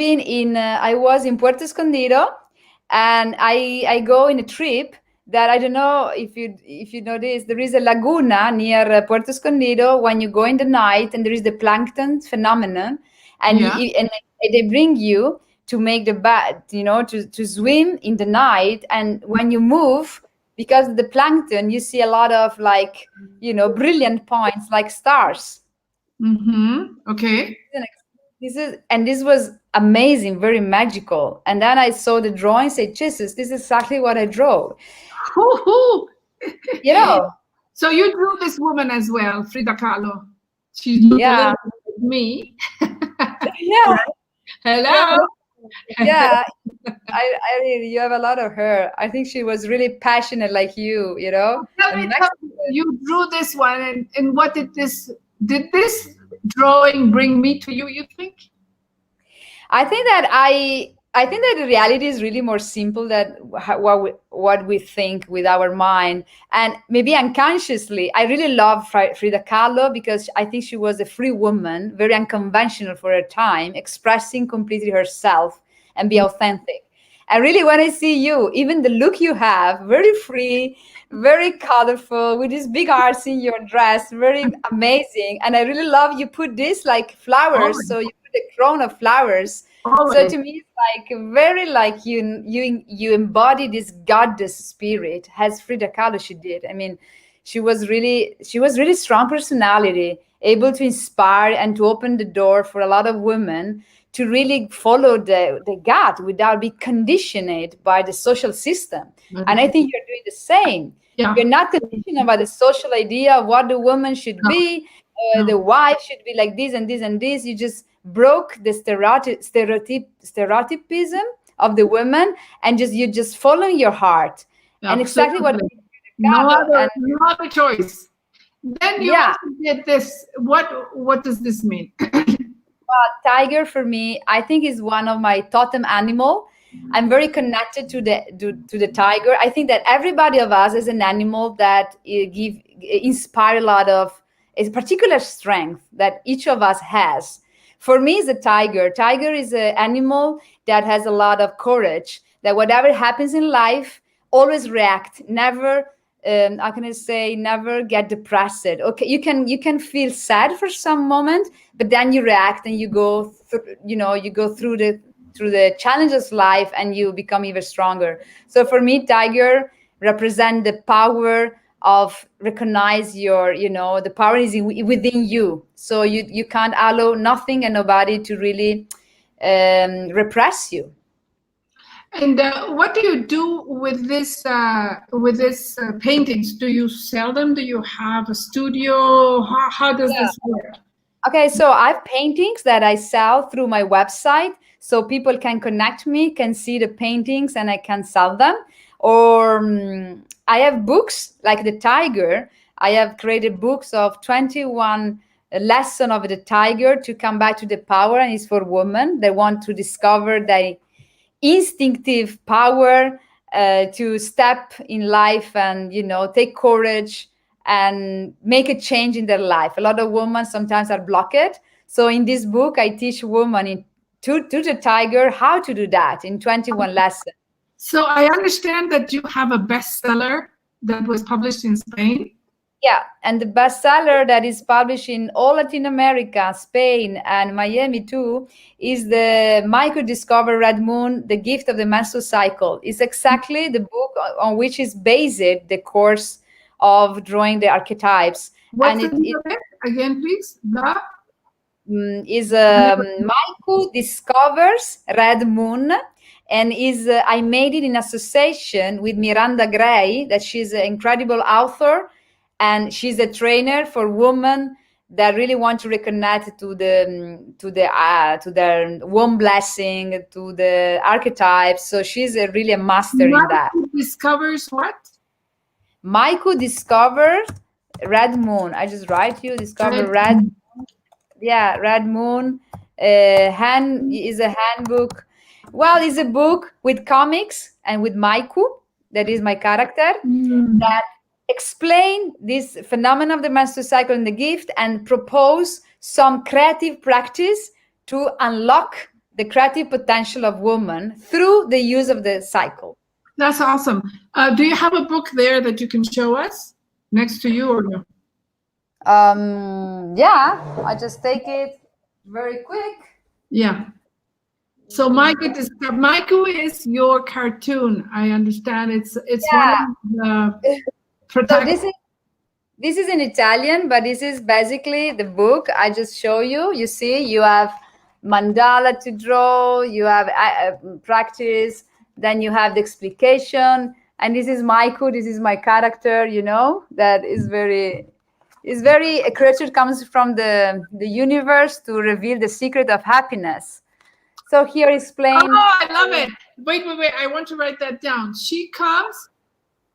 was in Puerto Escondido, and I go in a trip that I don't know if you know this. There is a laguna near Puerto Escondido when you go in the night, and there is the plankton phenomenon, and and they bring you to make the bath, to swim in the night, and when you move. Because of the plankton, you see a lot of brilliant points like stars. Okay. This was amazing, very magical. And then I saw the drawing, say, Jesus, this is exactly what I drew. So you drew this woman as well, Frida Kahlo. She's a little bit like me. Yeah. Hello. Yeah. You have a lot of her. I think she was really passionate like you, Tell me, you drew this one, and what did this drawing bring me to you, you think? I think that the reality is really more simple than what we think with our mind, and maybe unconsciously. I really love Frida Kahlo because I think she was a free woman, very unconventional for her time, expressing completely herself and be authentic. And really, when I see you, even the look you have, very free, very colorful, with these big hearts in your dress, very amazing. And I really love you put this like flowers, so you put a crown of flowers. So to me, it's like very like you embody this goddess spirit, as Frida Kahlo she did. I mean, she was really strong personality, able to inspire and to open the door for a lot of women to really follow the gut without being conditioned by the social system. And I think you're doing the same. Yeah. You're not conditioned by the social idea of what the woman should be, the wife should be like this and this and this. You just broke the stereotypism of the woman, and you just following your heart. Yeah, and exactly what no other choice. Then you also did this. What does this mean? Tiger for me, I think, is one of my totem animal. I'm very connected to the tiger. I think that everybody of us is an animal that inspire a lot of a particular strength that each of us has. For me, it's a tiger. Tiger is an animal that has a lot of courage, that whatever happens in life, always react, never how can I say, never get depressed. Okay, you can feel sad for some moment, but then you react and you go through the challenges of life, and you become even stronger. So for me, tiger represent the power of recognize the power is within you. So you can't allow nothing and nobody to really repress you. And what do you do with this paintings? Do you sell them? Do you have a studio? How does this work? Okay, so I have paintings that I sell through my website, so people can connect me, can see the paintings, and I can sell them. Or I have books like the tiger. I have created books of 21 lessons of the tiger to come back to the power, and it's for women that want to discover their instinctive power to step in life and take courage and make a change in their life. A lot of women sometimes are blocked. So in this book, I teach women to the tiger how to do that in 21 lessons. So I understand that you have a bestseller that was published in Spain. Yeah, and the bestseller that is published in all Latin America, Spain, and Miami too, is the Maiku Discover Red Moon, The Gift of the Menstrual Cycle. It's exactly the book on which is based the course of drawing the archetypes. What's the name of it? Again, please. Is Maiku Discovers Red Moon, and I made it in association with Miranda Gray, that she's an incredible author, and she's a trainer for women that really want to reconnect to their womb blessing, to the archetypes. So she's really a master in that. Discovers what? Maiku Discovered Red Moon. I just write you discover red moon. Yeah, Red Moon. Is a handbook. Well, it's a book with comics and with Maiku, that is my character, that explain this phenomenon of the menstrual cycle and the gift, and propose some creative practice to unlock the creative potential of women through the use of the cycle. That's awesome. Do you have a book there that you can show us next to you, or no? Yeah, I just take it very quick. Yeah. So Maiku is your cartoon. I understand. It's one of the protagonists. So this is in Italian, but this is basically the book I just show you. You see, you have mandala to draw, you have practice, then you have the explication, and this is Maiku. This is my character. You know, that is very. It's very, a creature comes from the universe to reveal the secret of happiness. So here explain. Oh, I love it. Wait. I want to write that down. She comes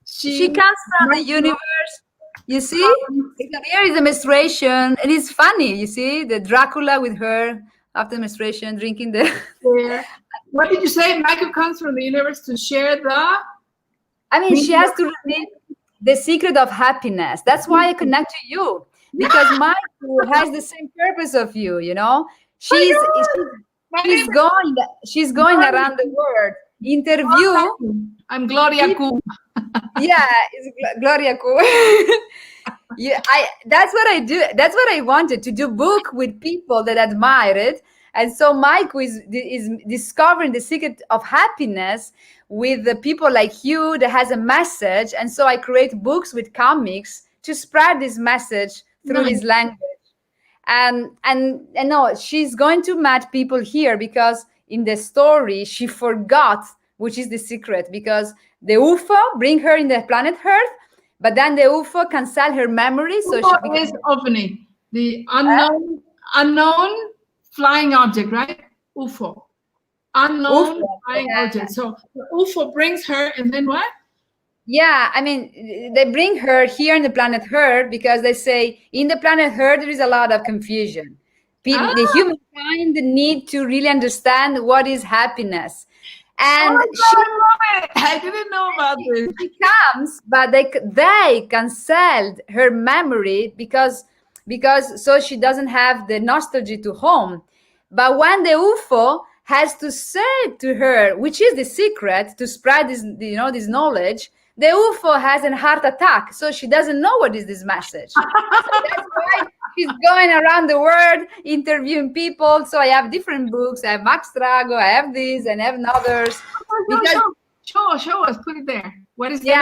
from the universe. You see? Here is the menstruation. And it's funny, you see? The Dracula with her after menstruation, drinking the... What did you say? Maiku comes from the universe to share the... I mean, she has to reveal the secret of happiness. That's why I connect to you, because Maiku has the same purpose of you. You know, she's going around the world, interview. I'm Gloria Ku. Yeah, it's Gloria Ku. Yeah, that's what I do. That's what I wanted to do. Book with people that admire it, and so Maiku is discovering the secret of happiness with the people like you that has a message. And so I create books with comics to spread this message through his language. And no, she's going to meet people here, because in the story she forgot which is the secret, because the UFO bring her in the planet Earth, but then the UFO cancel her memory. So UFO is opening the unknown flying object, right? UFO. Unknown flying object. So the UFO brings her, and then what? Yeah, I mean, they bring her here in the planet Earth because they say in the planet Earth there is a lot of confusion. The humankind need to really understand what is happiness. And I didn't know about this. She comes, but they canceled her memory because so she doesn't have the nostalgia to home. But when the UFO has to say to her, which is the secret to spread this, this knowledge, the UFO has a heart attack, so she doesn't know what is this message. So that's why she's going around the world interviewing people. So I have different books. I have Max Drago, I have this, and I have others. Show us, put it there. What is this?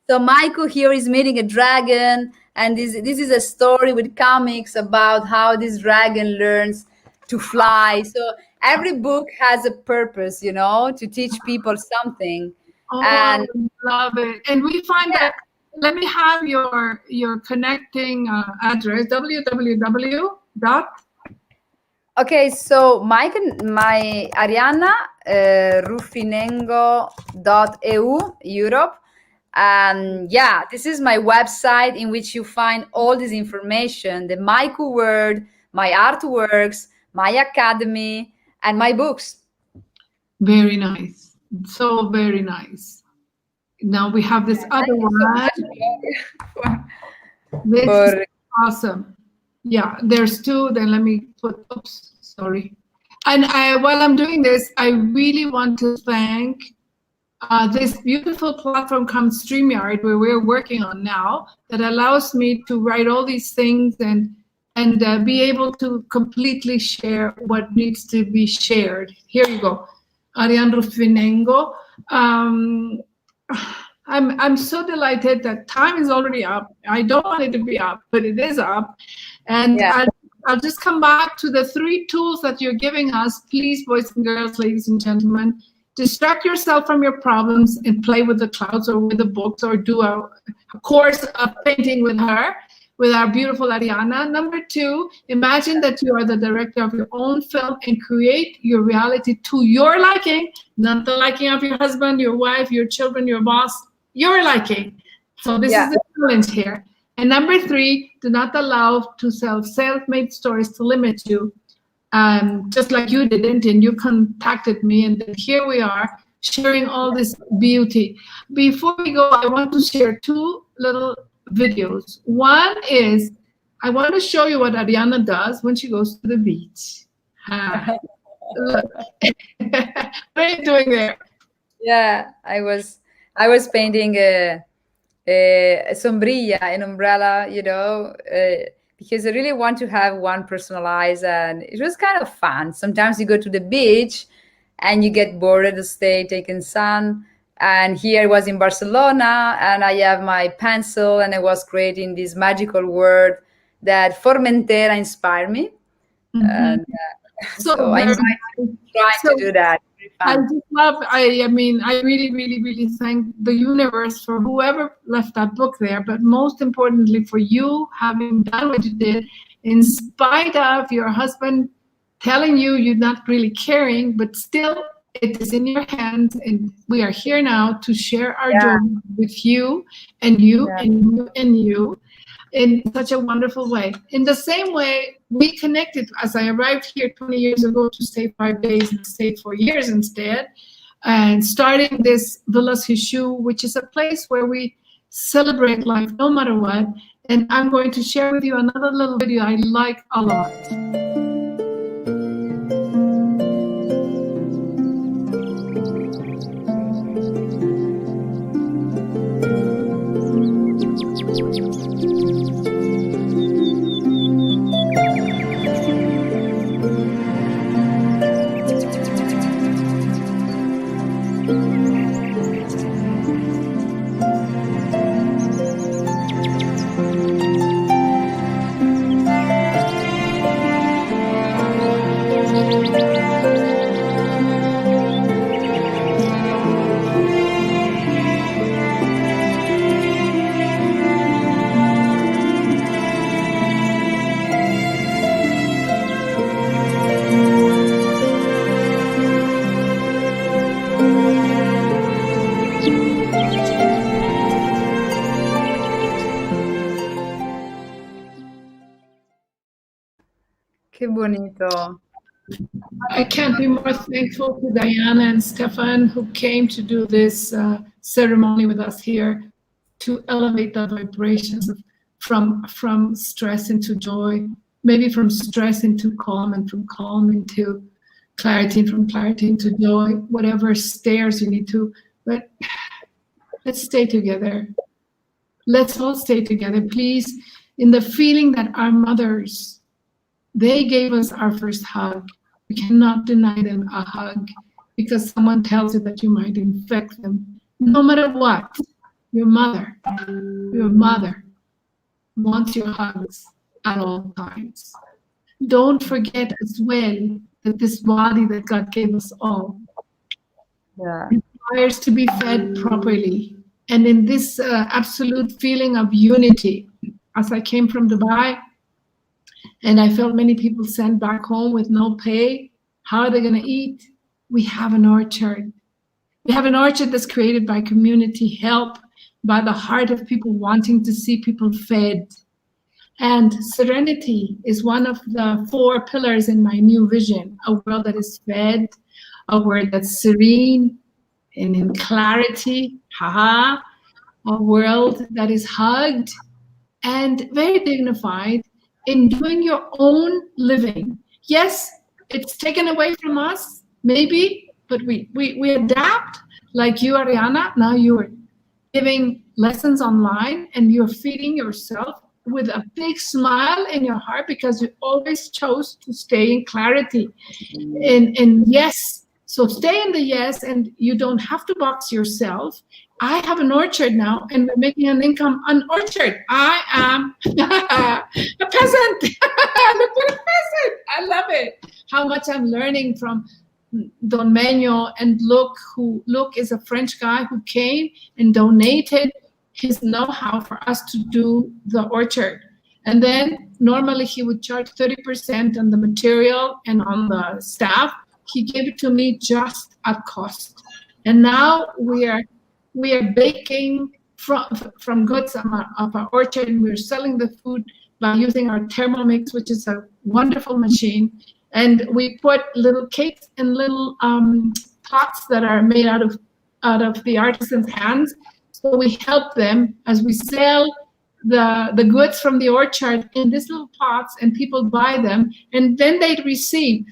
So Maiku here is meeting a dragon, and this is a story with comics about how this dragon learns to fly. So every book has a purpose, to teach people something. Oh, and I love it. And we find that, let me have your connecting address, www. Okay, so my Arianna Ruffinengo.eu, Europe. This is my website in which you find all this information, the Maiku word, my artworks, my academy, and my books. Very nice. So very nice. Now we have this other one. This is awesome. Yeah, there's two. Then let me put, oops, sorry. And while I'm doing this, I really want to thank this beautiful platform called StreamYard, where we're working on now, that allows me to write all these things and be able to completely share what needs to be shared. Here you go. Arianna Ruffinengo. I'm so delighted that time is already up. I don't want it to be up, but it is up. And Yeah. I'll just come back to the 3 tools that you're giving us. Please, boys and girls, ladies and gentlemen, distract yourself from your problems and play with the clouds or with the books, or do a course of painting with her, with our beautiful Arianna. Number 2, imagine that you are the director of your own film and create your reality to your liking, not the liking of your husband, your wife, your children, your boss, your liking. So this is the challenge here. And number 3, do not allow to self-made stories to limit you. Just like you didn't, and you contacted me, and then here we are sharing all this beauty. Before we go, I want to share 2 little videos. One is, I want to show you what Arianna does when she goes to the beach. Look. What are you doing there? Yeah, I was painting a sombrilla, an umbrella, because I really want to have one personalized, and it was kind of fun. Sometimes you go to the beach and you get bored at the stay, taking sun. And here I was in Barcelona, and I have my pencil, and I was creating this magical word that Formentera inspired me. Mm-hmm. And so I invite you to try to do that. I just love, I mean, I really, really, really thank the universe for whoever left that book there, but most importantly for you having done what you did, in spite of your husband telling you you're not really caring, but still it is in your hands, and we are here now to share our joy with you and you and you and you in such a wonderful way. In the same way, we connected as I arrived here 20 years ago to stay 5 days and stayed 4 years instead, and starting this Villas Hishu, which is a place where we celebrate life no matter what. And I'm going to share with you another little video I like a lot. Qué bonito. I can't be more thankful to Diana and Stefan, who came to do this ceremony with us here to elevate the vibrations from stress into joy, maybe from stress into calm, and from calm into clarity, and from clarity into joy, whatever stairs you need to. But let's stay together. Let's all stay together, please, in the feeling that our mothers, they gave us our first hug. We cannot deny them a hug because someone tells you that you might infect them. No matter what, your mother wants your hugs at all times. Don't forget as well that this body that God gave us all requires to be fed properly. And in this absolute feeling of unity, as I came from Dubai, and I felt many people sent back home with no pay. How are they going to eat? We have an orchard. We have an orchard that's created by community help, by the heart of people wanting to see people fed. And serenity is one of the 4 pillars in my new vision. A world that is fed, a world that's serene and in clarity, a world that is hugged and very dignified, in doing your own living. Yes, it's taken away from us, maybe, but we adapt. Like you, Arianna, now you are giving lessons online and you're feeding yourself with a big smile in your heart because you always chose to stay in clarity. And yes, So stay in the yes, and you don't have to box yourself. I have an orchard now, and we're making an income on orchard. I am a peasant. Look at a peasant. I love it. How much I'm learning from Don Menio, and Luc is a French guy who came and donated his know-how for us to do the orchard. And then normally he would charge 30% on the material and on the staff. He gave it to me just at cost. And now we are baking from goods of our orchard, and we're selling the food by using our Thermomix, which is a wonderful machine. And we put little cakes in little pots that are made out of the artisan's hands. So we help them as we sell the goods from the orchard in these little pots, and people buy them, and then they receive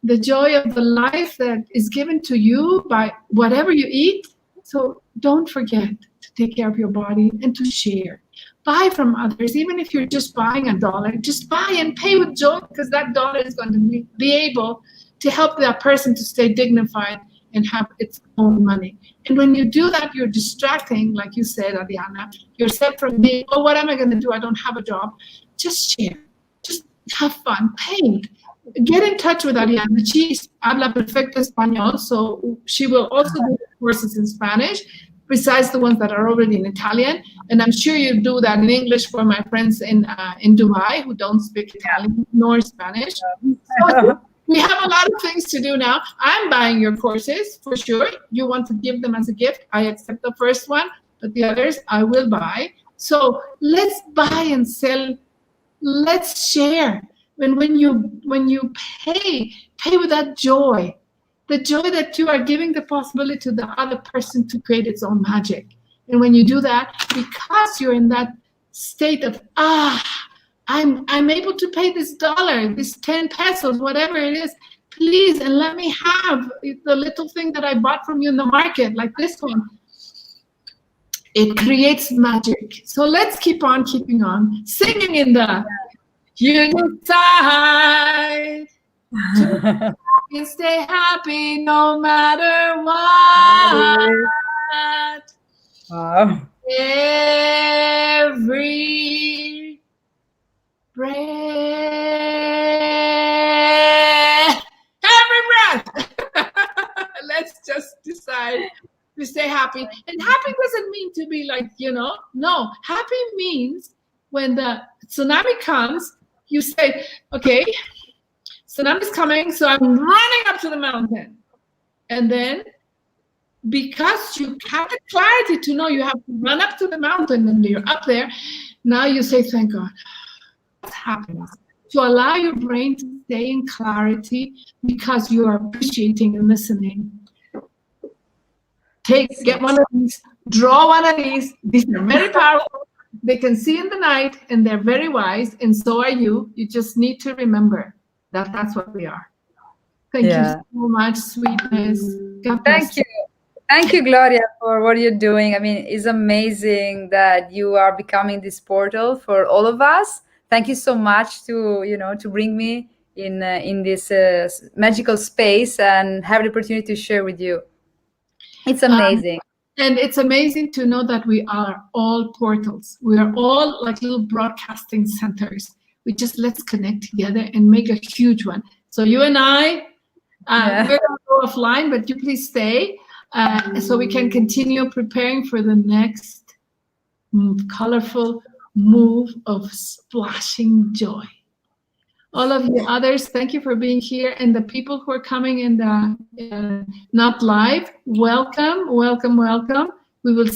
the joy of the life that is given to you by whatever you eat. So don't forget to take care of your body and to share. Buy from others, even if you're just buying $1, just buy and pay with joy, because that dollar is going to be able to help that person to stay dignified and have its own money. And when you do that, you're distracting, like you said, Arianna, yourself from being, oh, what am I going to do? I don't have a job. Just share. Just have fun. Paint. Get in touch with Arianna. She habla perfecto español, so she will also do courses in Spanish, besides the ones that are already in Italian. And I'm sure you do that in English for my friends in Dubai who don't speak Italian nor Spanish. So we have a lot of things to do now. I'm buying your courses for sure. You want to give them as a gift. I accept the first one, but the others I will buy. So let's buy and sell. Let's share. And when you pay with that joy, the joy that you are giving the possibility to the other person to create its own magic. And when you do that, because you're in that state of, I'm able to pay this dollar, this 10 pesos, whatever it is, please, and let me have the little thing that I bought from you in the market, like this one. It creates magic. So let's keep on keeping on, singing in the side. And stay happy no matter what. Wow. Every breath. Let's just decide to stay happy. And happy doesn't mean to be like, no. Happy means when the tsunami comes, you say, okay, tsunami's coming, so I'm running up to the mountain. And then, because you have the clarity to know you have to run up to the mountain and you're up there, now you say, thank God. What happens? To allow your brain to stay in clarity because you are appreciating and listening. Get one of these, draw one of these. These are very powerful. They can see in the night, and they're very wise, and so are you. You just need to remember that that's what we are. Thank you so much, sweetness. God bless. Thank you. Thank you, Gloria, for what you're doing. I mean, it's amazing that you are becoming this portal for all of us. Thank you so much to bring me in this magical space and have the opportunity to share with you. It's amazing. And it's amazing to know that we are all portals. We are all like little broadcasting centers. Let's connect together and make a huge one. So you and I, we're going to go offline, but you please stay so we can continue preparing for the next colorful move of splashing joy. All of you others, thank you for being here. And the people who are coming in the not live, welcome, welcome, welcome. We will